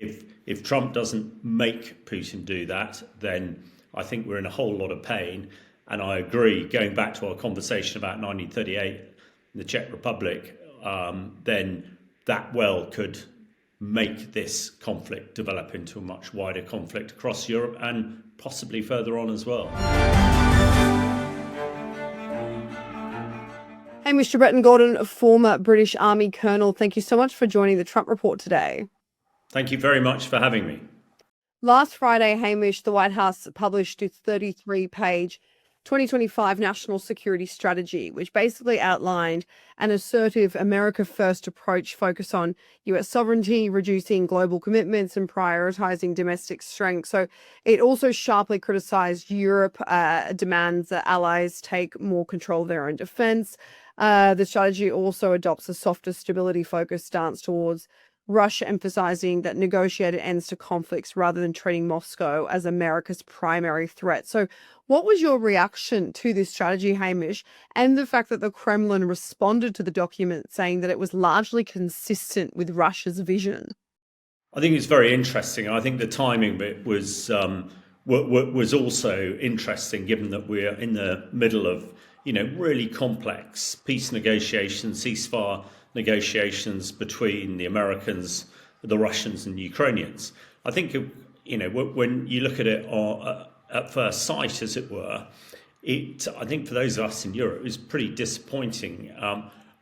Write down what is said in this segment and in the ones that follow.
If Trump doesn't make Putin do that, then I think we're in a whole lot of pain. And I agree, going back to our conversation about 1938, the Czech Republic, then that well could make this conflict develop into a much wider conflict across Europe and possibly further on as well. Hey, Mr. Breton Gordon, a former British Army colonel, thank you so much for joining the Trump Report today. Thank you very much for having me. Last Friday, Hamish, the White House published its 33-page 2025 National Security Strategy, which basically outlined an assertive America First approach focused on US sovereignty, reducing global commitments, and prioritizing domestic strength. So it also sharply criticized Europe, demands that allies take more control of their own defense. The strategy also adopts a softer stability-focused stance towards Russia, emphasizing that negotiated ends to conflicts rather than treating Moscow as America's primary threat. So what was your reaction to this strategy, Hamish, and the fact that the Kremlin responded to the document saying that it was largely consistent with Russia's vision? I think it's very interesting. I think the timing bit was also interesting, given that we're in the middle of really complex peace negotiations, ceasefire negotiations between the Americans, the Russians, and the Ukrainians. I think when you look at it at first sight, as it were, I think for those of us in Europe, it was pretty disappointing.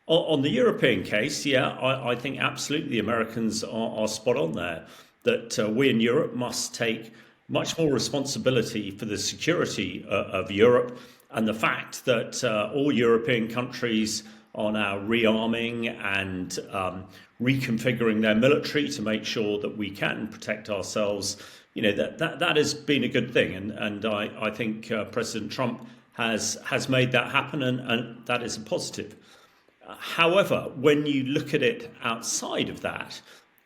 On the European case, I think absolutely the Americans are spot on there, that we in Europe must take much more responsibility for the security of Europe, and the fact that all European countries are now rearming and reconfiguring their military to make sure that we can protect ourselves. That has been a good thing, and I think President Trump has made that happen, and that is a positive. However, when you look at it outside of that,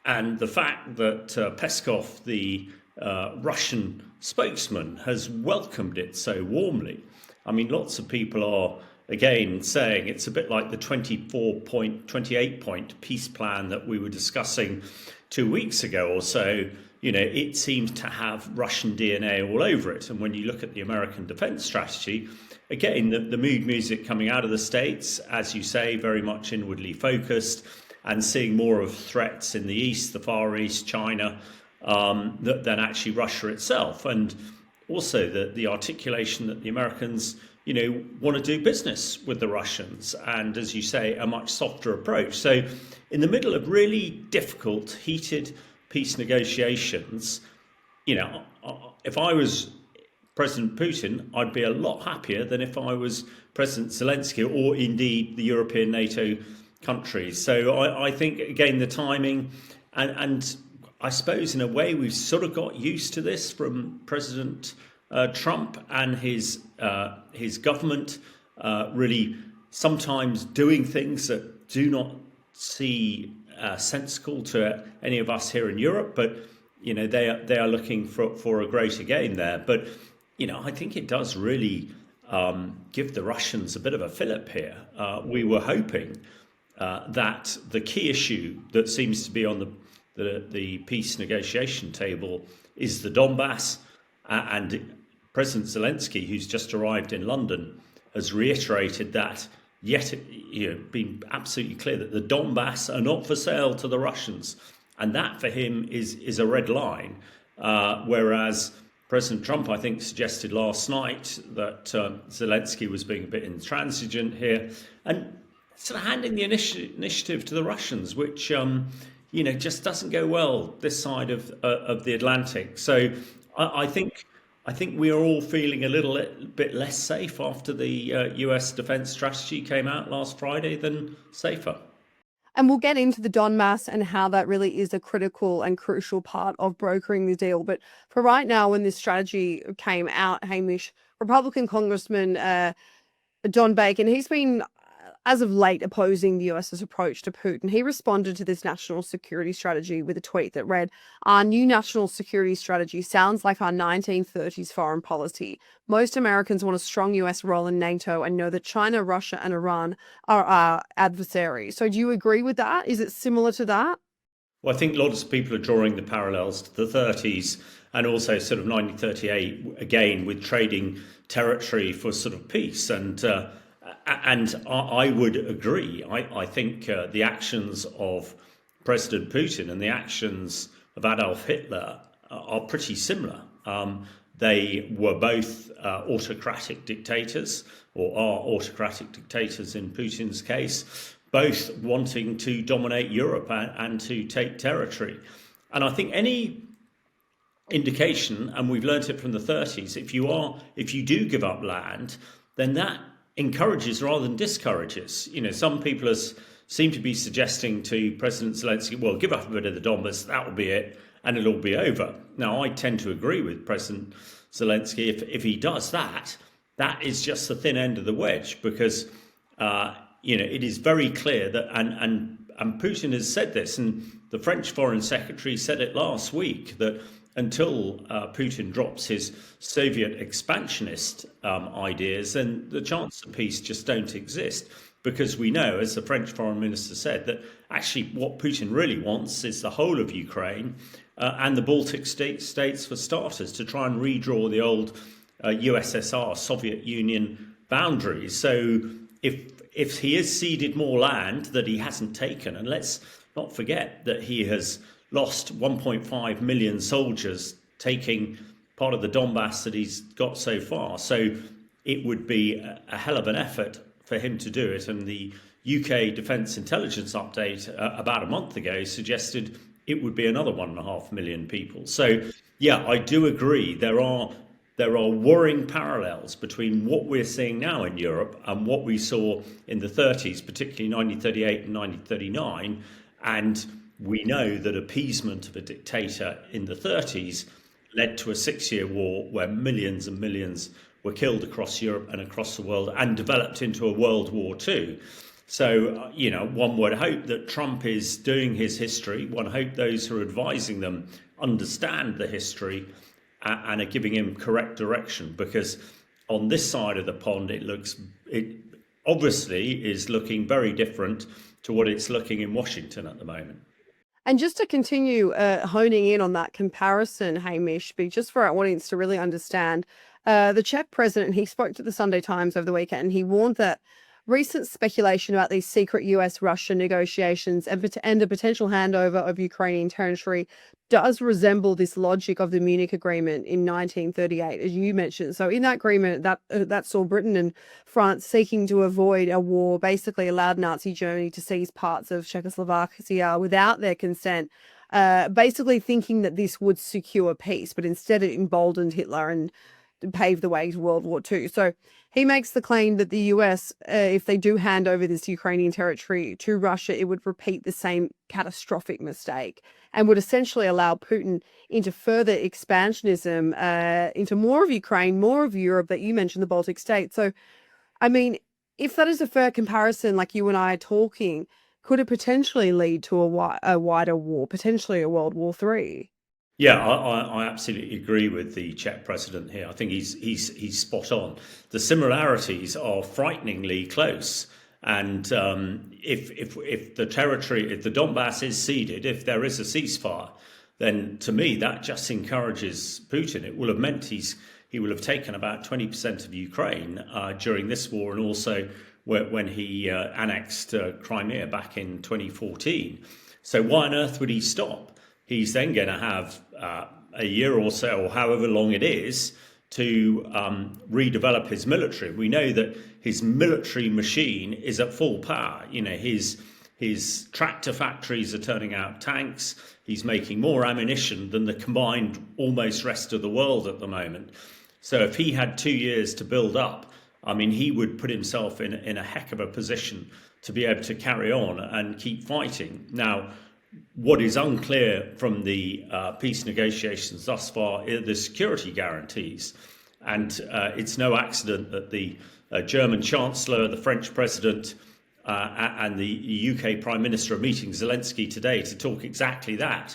and the fact that Peskov, the Russian spokesman, has welcomed it so warmly, I mean, lots of people are again saying it's a bit like the 28-point peace plan that we were discussing 2 weeks ago or so. It seems to have Russian DNA all over it. And when you look at the American defense strategy, again, the mood music coming out of the States, as you say, very much inwardly focused, and seeing more of threats in the East, the Far East, China, than actually Russia itself. And also the articulation that the Americans want to do business with the Russians, and, as you say, a much softer approach. So in the middle of really difficult, heated peace negotiations, if I was President Putin, I'd be a lot happier than if I was President Zelenskyy, or indeed the European NATO countries. So I think, again, the timing, and I suppose in a way we've sort of got used to this from President Trump and his government, really sometimes doing things that do not seem sensible to any of us here in Europe, but they are looking for a greater gain there. But I think it does really give the Russians a bit of a fillip here. We were hoping that the key issue that seems to be on the peace negotiation table is the Donbas, and President Zelenskyy, who's just arrived in London, has reiterated that, yet been absolutely clear that the Donbas are not for sale to the Russians, and that for him is a red line. Whereas President Trump, I think, suggested last night that Zelenskyy was being a bit intransigent here, and sort of handing the initiative to the Russians, which just doesn't go well this side of the Atlantic. So I think we are all feeling a little bit less safe after the US defense strategy came out last Friday than safer. And we'll get into the Donbas and how that really is a critical and crucial part of brokering the deal. But for right now, when this strategy came out, Hamish, Republican Congressman John Bacon, he's been, as of late, opposing the US's approach to Putin. He responded to this national security strategy with a tweet that read, "Our new national security strategy sounds like our 1930s foreign policy. Most Americans want a strong US role in NATO and know that China, Russia, and Iran are our adversaries." So do you agree with that? Is it similar to that? Well, I think lots of people are drawing the parallels to the 30s and also sort of 1938 again with trading territory for sort of peace. And I would agree. I think the actions of President Putin and the actions of Adolf Hitler are pretty similar. They were both autocratic dictators, or are autocratic dictators in Putin's case, both wanting to dominate Europe and to take territory. And I think any indication, and we've learnt it from the 30s, if you do give up land, then that encourages rather than discourages. Some people seem to be suggesting to President Zelenskyy, well, give up a bit of the Donbas, that will be it, and it'll all be over. Now, I tend to agree with President Zelenskyy. If he does that, that is just the thin end of the wedge, because it is very clear that, and Putin has said this, and the French Foreign Secretary said it last week, that until Putin drops his Soviet expansionist ideas, then the chance of peace just don't exist. Because we know, as the French Foreign Minister said, that actually what Putin really wants is the whole of Ukraine and the Baltic states for starters, to try and redraw the old USSR, Soviet Union boundaries. So if he has ceded more land that he hasn't taken, and let's not forget that he has lost 1.5 million soldiers taking part of the Donbas that he's got so far. So it would be a hell of an effort for him to do it. And the UK Defence Intelligence update about a month ago suggested it would be another 1.5 million people. So, yeah, I do agree. There are worrying parallels between what we're seeing now in Europe and what we saw in the 30s, particularly 1938 and 1939. And we know that appeasement of a dictator in the 30s led to a 6-year war where millions and millions were killed across Europe and across the world, and developed into a World War II. So, one would hope that Trump is doing his history. One hope those who are advising them understand the history and are giving him correct direction, because on this side of the pond, it obviously is looking very different to what it's looking in Washington at the moment. And just to continue honing in on that comparison, Hamish, but just for our audience to really understand, the Czech president, he spoke to the Sunday Times over the weekend, and he warned that recent speculation about these secret US-Russia negotiations and a potential handover of Ukrainian territory does resemble this logic of the Munich Agreement in 1938, as you mentioned. So in that agreement, that saw Britain and France seeking to avoid a war, basically allowed Nazi Germany to seize parts of Czechoslovakia without their consent, basically thinking that this would secure peace, but instead it emboldened Hitler and paved the way to World War II. So he makes the claim that the US, if they do hand over this Ukrainian territory to Russia, it would repeat the same catastrophic mistake and would essentially allow Putin into further expansionism, into more of Ukraine, more of Europe, that you mentioned, the Baltic states. So, I mean, if that is a fair comparison, like you and I are talking, could it potentially lead to a wider war, potentially a World War III? Yeah, I absolutely agree with the Czech president here. I think he's spot on. The similarities are frighteningly close. And if the territory, if the Donbas is ceded, if there is a ceasefire, then to me that just encourages Putin. It will have meant he will have taken about 20% of Ukraine during this war, and also when he annexed Crimea back in 2014. So why on earth would he stop? He's then going to have a year or so, or however long it is, to redevelop his military. We know that his military machine is at full power. His tractor factories are turning out tanks. He's making more ammunition than the combined almost rest of the world at the moment. So if he had 2 years to build up, I mean, he would put himself in a heck of a position to be able to carry on and keep fighting. Now, what is unclear from the peace negotiations thus far are the security guarantees. And it's no accident that the German Chancellor, the French President, and the UK Prime Minister are meeting Zelenskyy today to talk exactly that.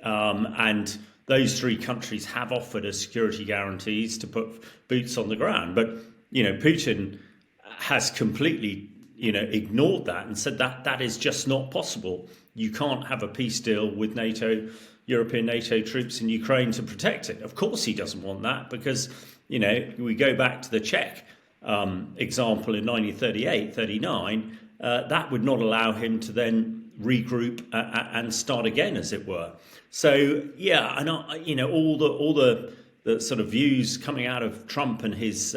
And those three countries have offered us security guarantees to put boots on the ground. But, Putin has completely, ignored that and said that is just not possible. you can't have a peace deal with NATO, European NATO troops in Ukraine to protect it. Of course, he doesn't want that because, we go back to the Czech example in 1938, 39, that would not allow him to then regroup and start again, as it were. So, yeah, and all the sort of views coming out of Trump and his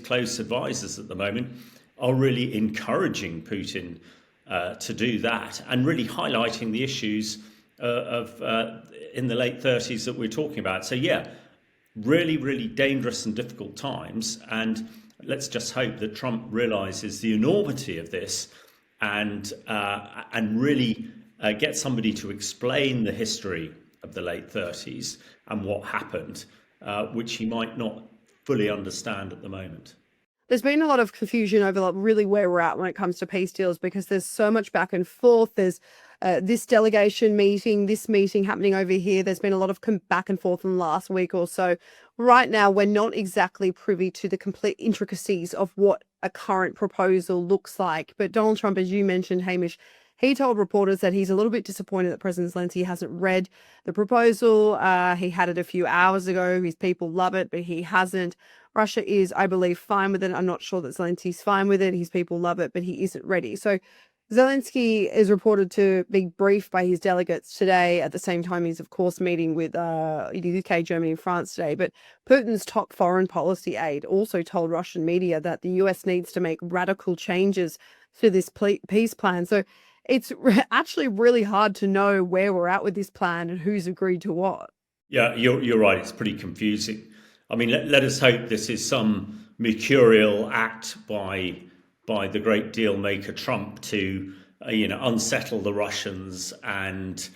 close advisors at the moment are really encouraging Putin to do that and really highlighting the issues in the late 30s that we're talking about. So, yeah, really, really dangerous and difficult times. And let's just hope that Trump realizes the enormity of this and really get somebody to explain the history of the late 30s and what happened, which he might not fully understand at the moment. There's been a lot of confusion over really where we're at when it comes to peace deals because there's so much back and forth. There's this delegation meeting, this meeting happening over here. There's been a lot of back and forth in the last week or so. Right now, we're not exactly privy to the complete intricacies of what a current proposal looks like. But Donald Trump, as you mentioned, Hamish, he told reporters that he's a little bit disappointed that President Zelenskyy hasn't read the proposal. He had it a few hours ago. His people love it, but he hasn't. Russia is, I believe, fine with it. I'm not sure that Zelensky's fine with it. His people love it, but he isn't ready. So Zelenskyy is reported to be briefed by his delegates today. At the same time, he's, of course, meeting with the UK, Germany, and France today. But Putin's top foreign policy aide also told Russian media that the US needs to make radical changes to this peace plan. So it's actually really hard to know where we're at with this plan and who's agreed to what. Yeah, you're right. It's pretty confusing. I mean, let us hope this is some mercurial act by the great deal maker Trump to unsettle the Russians and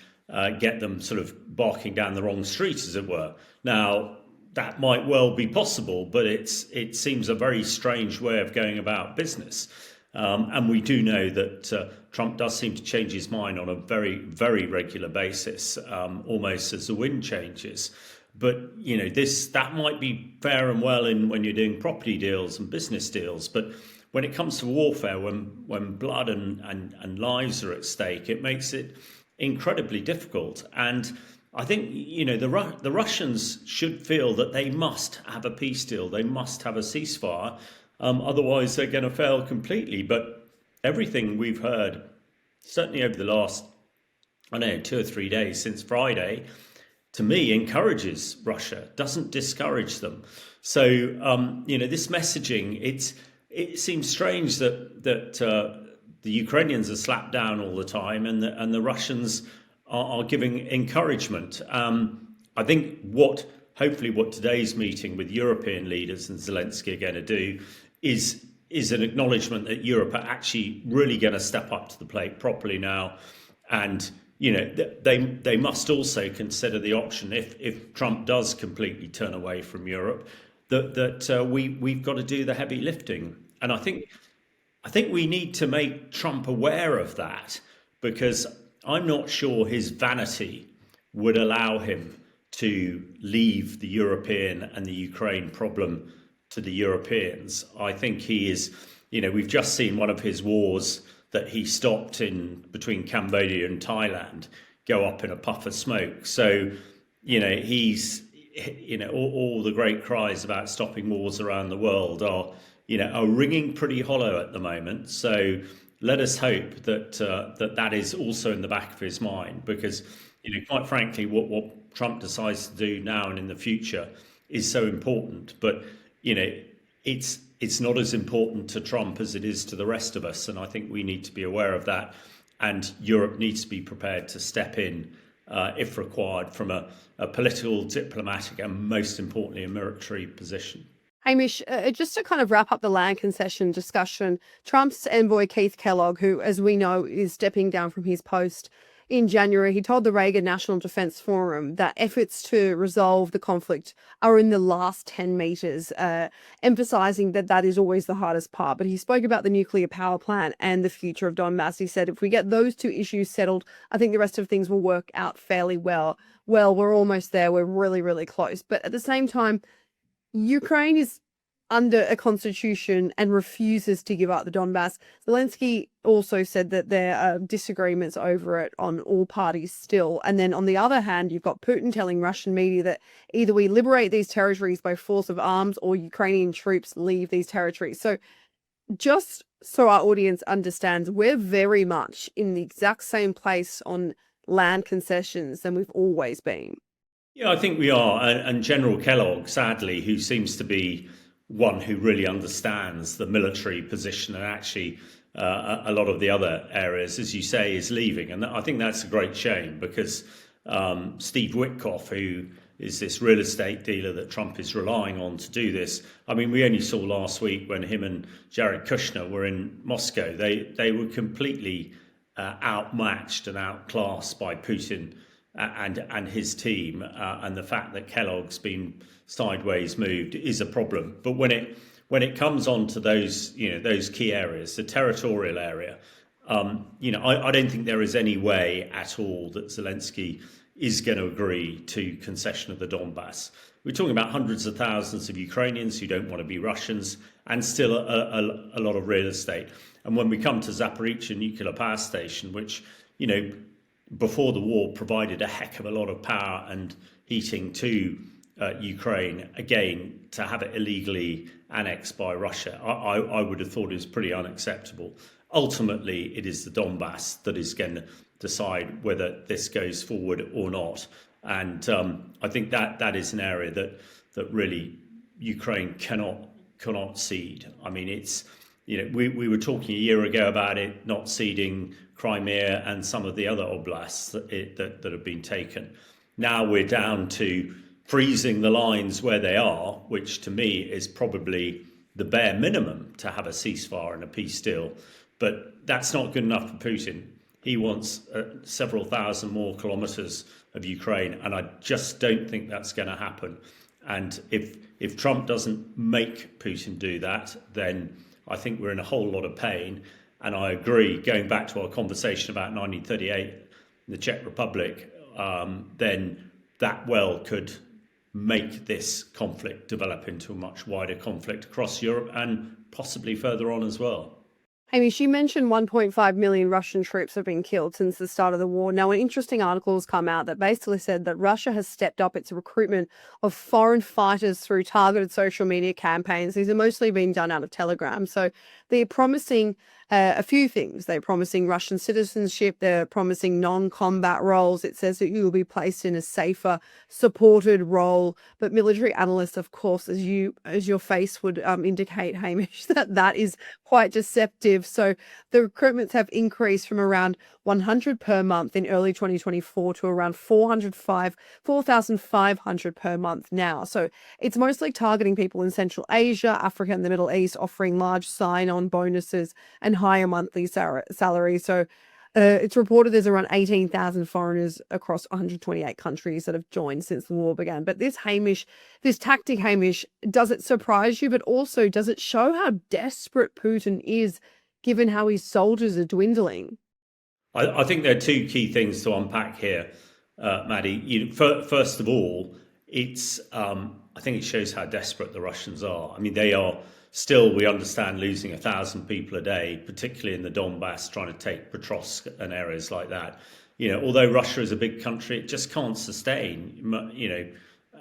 get them sort of barking down the wrong street, as it were. Now, that might well be possible, but it seems a very strange way of going about business. And we do know that Trump does seem to change his mind on a very, very regular basis, almost as the wind changes. But that might be fair and well when you're doing property deals and business deals. But when it comes to warfare, when blood and lives are at stake, it makes it incredibly difficult. And I think the Russians should feel that they must have a peace deal. They must have a ceasefire. Otherwise, they're going to fail completely. But everything we've heard, certainly over the last, 2 or 3 days since Friday, to me, encourages Russia, doesn't discourage them. So, this messaging, it seems strange that the Ukrainians are slapped down all the time and the Russians are giving encouragement. I think hopefully what today's meeting with European leaders and Zelenskyy are going to do is an acknowledgement that Europe are actually really going to step up to the plate properly now. And they must also consider the option if Trump does completely turn away from Europe, that we've got to do the heavy lifting. And I think we need to make Trump aware of that, because I'm not sure his vanity would allow him to leave the European and the Ukraine problem to the Europeans. I think he is, we've just seen one of his wars that he stopped in between Cambodia and Thailand go up in a puff of smoke. So, he's, all the great cries about stopping wars around the world are ringing pretty hollow at the moment. So let us hope that that is also in the back of his mind, because, quite frankly, what Trump decides to do now and in the future is so important. But, it's not as important to Trump as it is to the rest of us. And I think we need to be aware of that. And Europe needs to be prepared to step in, if required, from a political, diplomatic, and most importantly, a military position. Hamish, just to kind of wrap up the land concession discussion, Trump's envoy Keith Kellogg, who, as we know, is stepping down from his post in January, he told the Reagan National Defense Forum that efforts to resolve the conflict are in the last 10 meters, emphasizing that is always the hardest part. But he spoke about the nuclear power plant and the future of Donbas. He said, if we get those two issues settled, I think the rest of things will work out fairly well. Well, we're almost there. We're really, really close. But at the same time, Ukraine is under a constitution and refuses to give up the Donbas. Zelenskyy also said that there are disagreements over it on all parties still. And then on the other hand, you've got Putin telling Russian media that either we liberate these territories by force of arms or Ukrainian troops leave these territories. So just so our audience understands, we're very much in the exact same place on land concessions than we've always been. Yeah, I think we are. And General Kellogg, sadly, who seems to be one who really understands the military position and actually a lot of the other areas, as you say, is leaving. And I think that's a great shame because Steve Witkoff, who is this real estate dealer that Trump is relying on to do this. I mean, we only saw last week when him and Jared Kushner were in Moscow. They were completely outmatched and outclassed by Putin and his team, and the fact that Kellogg's been sideways moved is a problem. But when it comes on to those those key areas, the territorial area, I don't think there is any way at all that Zelenskyy is going to agree to concession of the Donbas. We're talking about hundreds of thousands of Ukrainians who don't want to be Russians, and still a lot of real estate. And when we come to Zaporizhzhia nuclear power station, which before the war provided a heck of a lot of power and heating to Ukraine, again, to have it illegally annexed by Russia, I would have thought it was pretty unacceptable. Ultimately, it is the Donbas that is going to decide whether this goes forward or not. And I think that is an area that really Ukraine cannot cede. I mean, it's we were talking a year ago about it not ceding Crimea and some of the other oblasts that have been taken. Now we're down to freezing the lines where they are, which to me is probably the bare minimum to have a ceasefire and a peace deal. But that's not good enough for Putin. He wants several thousand more kilometers of Ukraine, and I just don't think that's going to happen. And if Trump doesn't make Putin do that, then I think we're in a whole lot of pain. And I agree, going back to our conversation about 1938, the Czech Republic, then that well could make this conflict develop into a much wider conflict across Europe and possibly further on as well. Amy, she mentioned 1.5 million Russian troops have been killed since the start of the war. Now, an interesting article has come out that basically said that Russia has stepped up its recruitment of foreign fighters through targeted social media campaigns. These are mostly being done out of Telegram. So they're promising a few things. They're promising Russian citizenship. They're promising non-combat roles. It says that you will be placed in a safer, supported role. But military analysts, of course, as your face would indicate, Hamish, that is quite deceptive. So the recruitments have increased from around 100 per month in early 2024 to around 4,500 per month now. So it's mostly targeting people in Central Asia, Africa, and the Middle East, offering large sign-on bonuses and higher monthly salaries. So it's reported there's around 18,000 foreigners across 128 countries that have joined since the war began. But this tactic, Hamish, does it surprise you? But also, does it show how desperate Putin is, given how his soldiers are dwindling? I think there are two key things to unpack here, Maddie. First of all, I think it shows how desperate the Russians are. I mean, they are still, we understand, losing 1,000 people a day, particularly in the Donbas, trying to take Petrovsk and areas like that. Although Russia is a big country, it just can't sustain,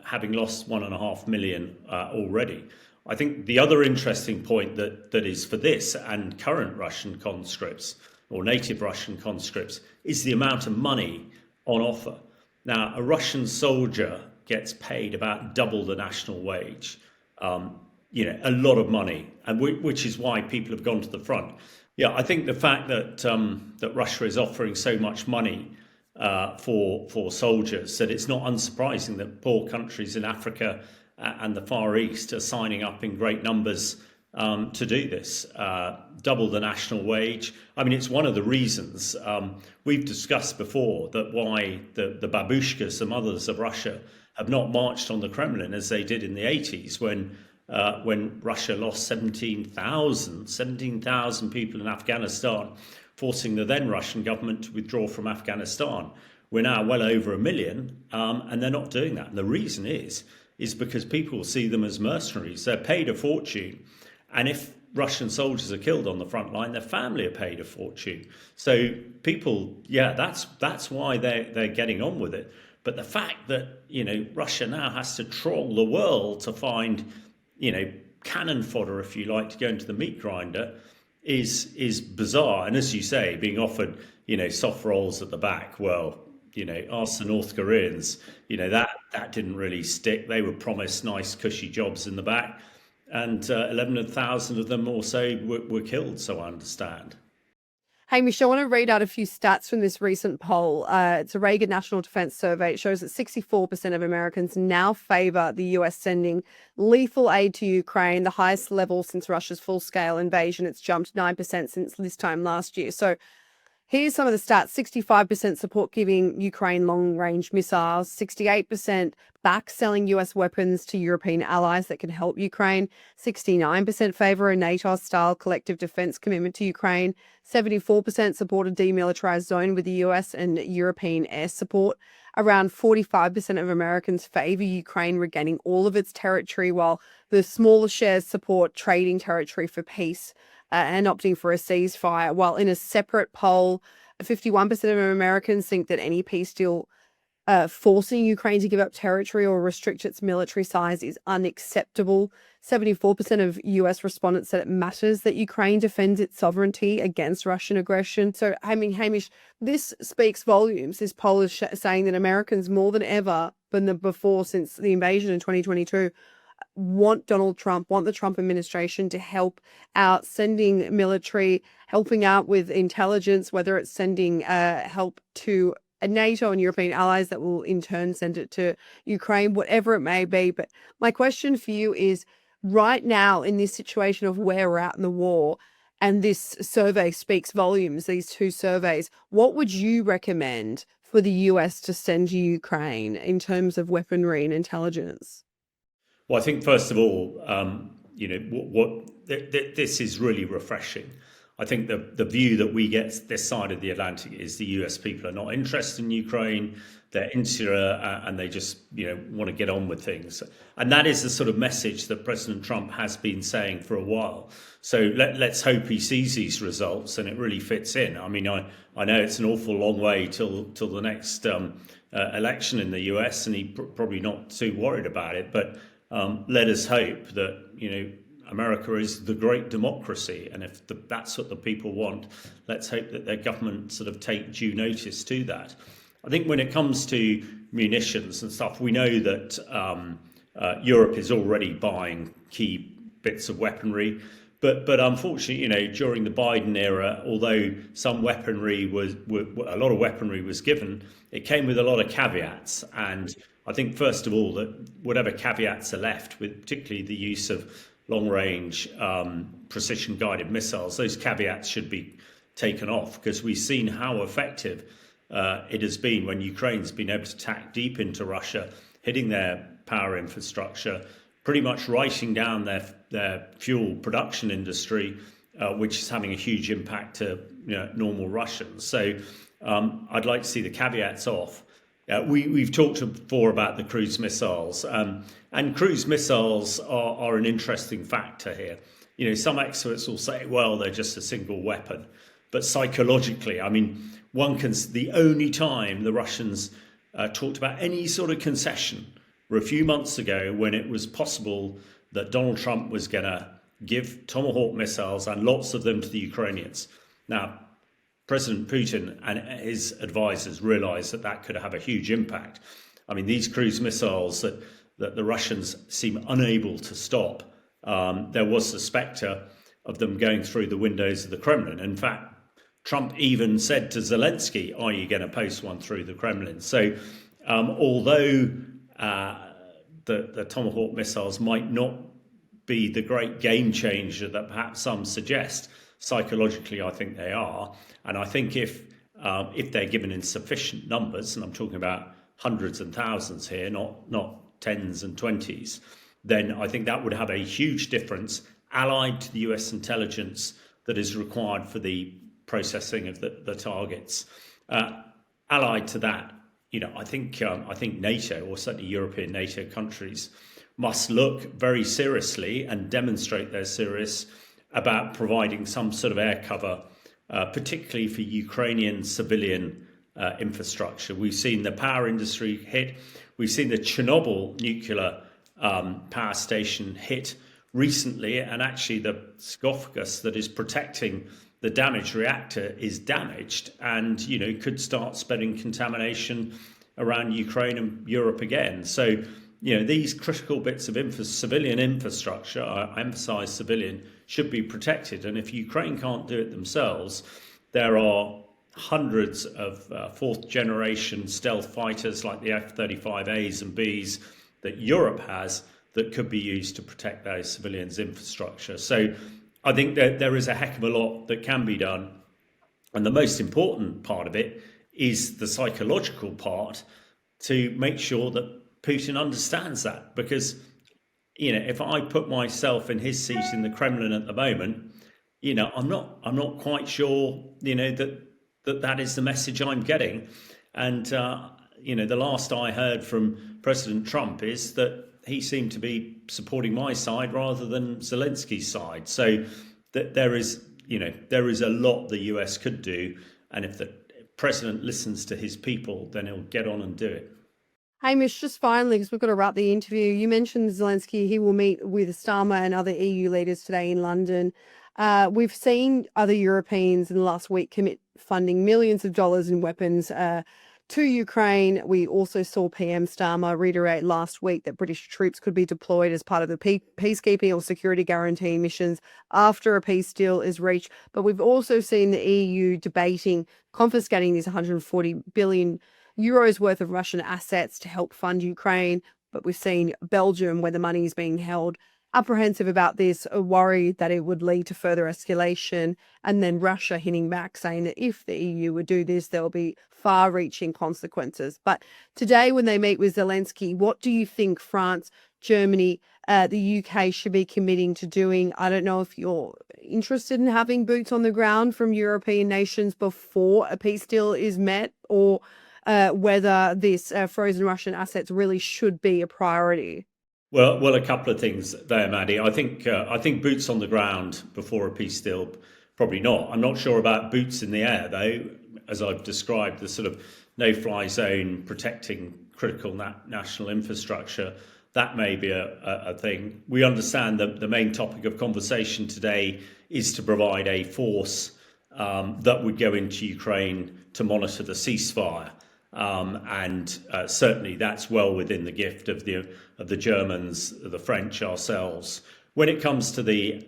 having lost 1.5 million already. I think the other interesting point that is for this and current Russian conscripts or native Russian conscripts is the amount of money on offer. Now, a Russian soldier gets paid about double the national wage. A lot of money, and which is why people have gone to the front. Yeah, I think the fact that Russia is offering so much money for soldiers, that it's not unsurprising that poor countries in Africa and the Far East are signing up in great numbers to do this. Double the national wage. I mean, it's one of the reasons we've discussed before that why the babushkas, some others of Russia, have not marched on the Kremlin as they did in the 80s when Russia lost 17,000 people in Afghanistan, forcing the then Russian government to withdraw from Afghanistan. We're now well over 1 million, and they're not doing that. And the reason is is because people see them as mercenaries. They're paid a fortune. And if Russian soldiers are killed on the front line, their family are paid a fortune. So people, yeah, that's why they're getting on with it. But the fact that, Russia now has to troll the world to find, cannon fodder, if you like, to go into the meat grinder is bizarre. And as you say, being offered, soft rolls at the back, well, ask the North Koreans, that didn't really stick. They were promised nice, cushy jobs in the back, and 11,000 of them also were killed, so I understand. Hamish, I want to read out a few stats from this recent poll. It's a Reagan National Defense Survey. It shows that 64% of Americans now favor the US sending lethal aid to Ukraine, the highest level since Russia's full-scale invasion. It's jumped 9% since this time last year. So here's some of the stats. 65% support giving Ukraine long-range missiles, 68% back selling US weapons to European allies that can help Ukraine, 69% favour a NATO-style collective defence commitment to Ukraine, 74% support a demilitarised zone with the US and European air support. Around 45% of Americans favour Ukraine regaining all of its territory, while the smaller shares support trading territory for peace and opting for a ceasefire, while in a separate poll, 51% of Americans think that any peace deal forcing Ukraine to give up territory or restrict its military size is unacceptable. 74% of US respondents said it matters that Ukraine defends its sovereignty against Russian aggression. So, Hamish, this speaks volumes. This poll is saying that Americans more than ever than before since the invasion in 2022 want Donald Trump, want the Trump administration to help out, sending military, helping out with intelligence, whether it's sending help to NATO and European allies that will in turn send it to Ukraine, whatever it may be. But my question for you is, right now in this situation of where we're at in the war, and this survey speaks volumes, these two surveys, what would you recommend for the US to send to Ukraine in terms of weaponry and intelligence? Well, I think first of all, this is really refreshing. I think the view that we get this side of the Atlantic is the US people are not interested in Ukraine. They're insular and they just want to get on with things. And that is the sort of message that President Trump has been saying for a while. So let's hope he sees these results and it really fits in. I mean, I know it's an awful long way till the next election in the US, and he's probably not too worried about it. But let us hope that America is the great democracy, and if that's what the people want, let's hope that their government sort of take due notice to that. I think when it comes to munitions and stuff, we know that Europe is already buying key bits of weaponry, but unfortunately, during the Biden era, although some weaponry a lot of weaponry was given, it came with a lot of caveats. And I think first of all that whatever caveats are left, with particularly the use of long-range precision-guided missiles, those caveats should be taken off, because we've seen how effective it has been when Ukraine's been able to tack deep into Russia, hitting their power infrastructure, pretty much writing down their fuel production industry, which is having a huge impact to normal Russians. So I'd like to see the caveats off. We've talked before about the cruise missiles, and cruise missiles are an interesting factor here. Some experts will say, well, they're just a single weapon. But psychologically, I mean, the only time the Russians talked about any sort of concession were a few months ago, when it was possible that Donald Trump was going to give Tomahawk missiles and lots of them to the Ukrainians. Now, President Putin and his advisors realised that could have a huge impact. I mean, these cruise missiles that the Russians seem unable to stop, there was the spectre of them going through the windows of the Kremlin. In fact, Trump even said to Zelenskyy, are you going to post one through the Kremlin? So although the Tomahawk missiles might not be the great game changer that perhaps some suggest, psychologically, I think they are. And I think if they're given in sufficient numbers, and I'm talking about hundreds and thousands here, not tens and twenties, then I think that would have a huge difference, allied to the US intelligence that is required for the processing of the targets. Allied to that, I think NATO, or certainly European NATO countries, must look very seriously and demonstrate they're serious about providing some sort of air cover, particularly for Ukrainian civilian infrastructure. We've seen the power industry hit. We've seen the Chernobyl nuclear power station hit recently, and actually the sarcophagus that is protecting the damaged reactor is damaged, and could start spreading contamination around Ukraine and Europe again. So these critical bits of civilian infrastructure, I emphasize civilian, should be protected. And if Ukraine can't do it themselves, there are hundreds of fourth generation stealth fighters like the F-35As and Bs that Europe has that could be used to protect those civilians' infrastructure. So I think that there is a heck of a lot that can be done. And the most important part of it is the psychological part, to make sure that Putin understands that. Because, if I put myself in his seat in the Kremlin at the moment, I'm not quite sure, that is the message I'm getting. And, the last I heard from President Trump is that he seemed to be supporting my side rather than Zelensky's side. So that there is a lot the US could do. And if the president listens to his people, then he'll get on and do it. Hamish, just finally, because we've got to wrap the interview, you mentioned Zelenskyy. He will meet with Starmer and other EU leaders today in London. We've seen other Europeans in the last week commit funding millions of dollars in weapons to Ukraine. We also saw PM Starmer reiterate last week that British troops could be deployed as part of the peacekeeping or security guarantee missions after a peace deal is reached. But we've also seen the EU debating confiscating these 140 billion euros worth of Russian assets to help fund Ukraine. But we've seen Belgium, where the money is being held, apprehensive about this, worried that it would lead to further escalation, and then Russia hitting back, saying that if the EU would do this, there will be far-reaching consequences. But today, when they meet with Zelenskyy, what do you think France, Germany, the UK should be committing to doing? I don't know if you're interested in having boots on the ground from European nations before a peace deal is met, or whether this frozen Russian assets really should be a priority. Well, a couple of things there, Maddie. I think boots on the ground before a peace deal, probably not. I'm not sure about boots in the air, though. As I've described, the sort of no-fly zone protecting critical national infrastructure, that may be a thing. We understand that the main topic of conversation today is to provide a force that would go into Ukraine to monitor the ceasefire. And certainly that's well within the gift of the Germans, the French, ourselves. When it comes to the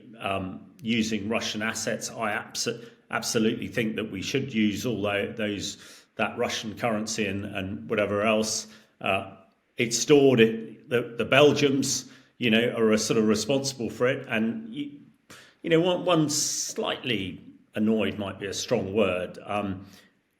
using Russian assets, I absolutely think that we should use all that Russian currency and whatever else. It's stored. The Belgians, are sort of responsible for it, and one slightly annoyed might be a strong word.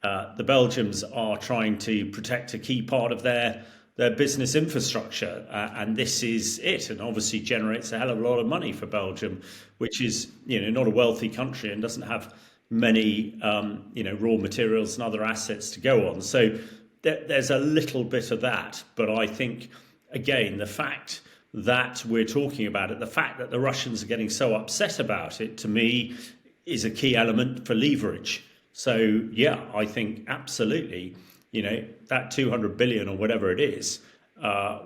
The Belgians are trying to protect a key part of their business infrastructure, and this is it, and obviously generates a hell of a lot of money for Belgium, which is not a wealthy country and doesn't have many raw materials and other assets to go on. So there's a little bit of that, but I think again the fact that we're talking about it, the fact that the Russians are getting so upset about it, to me is a key element for leverage. So, yeah, I think absolutely, that 200 billion or whatever it is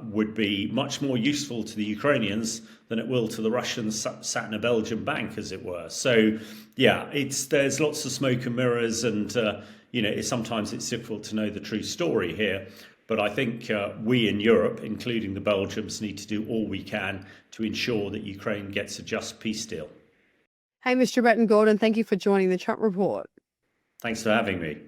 would be much more useful to the Ukrainians than it will to the Russians sat in a Belgian bank, as it were. So, yeah, there's lots of smoke and mirrors, and, sometimes it's difficult to know the true story here. But I think we in Europe, including the Belgians, need to do all we can to ensure that Ukraine gets a just peace deal. Hey, Mr. Breton Gordon, thank you for joining the Trump Report. Thanks for having me.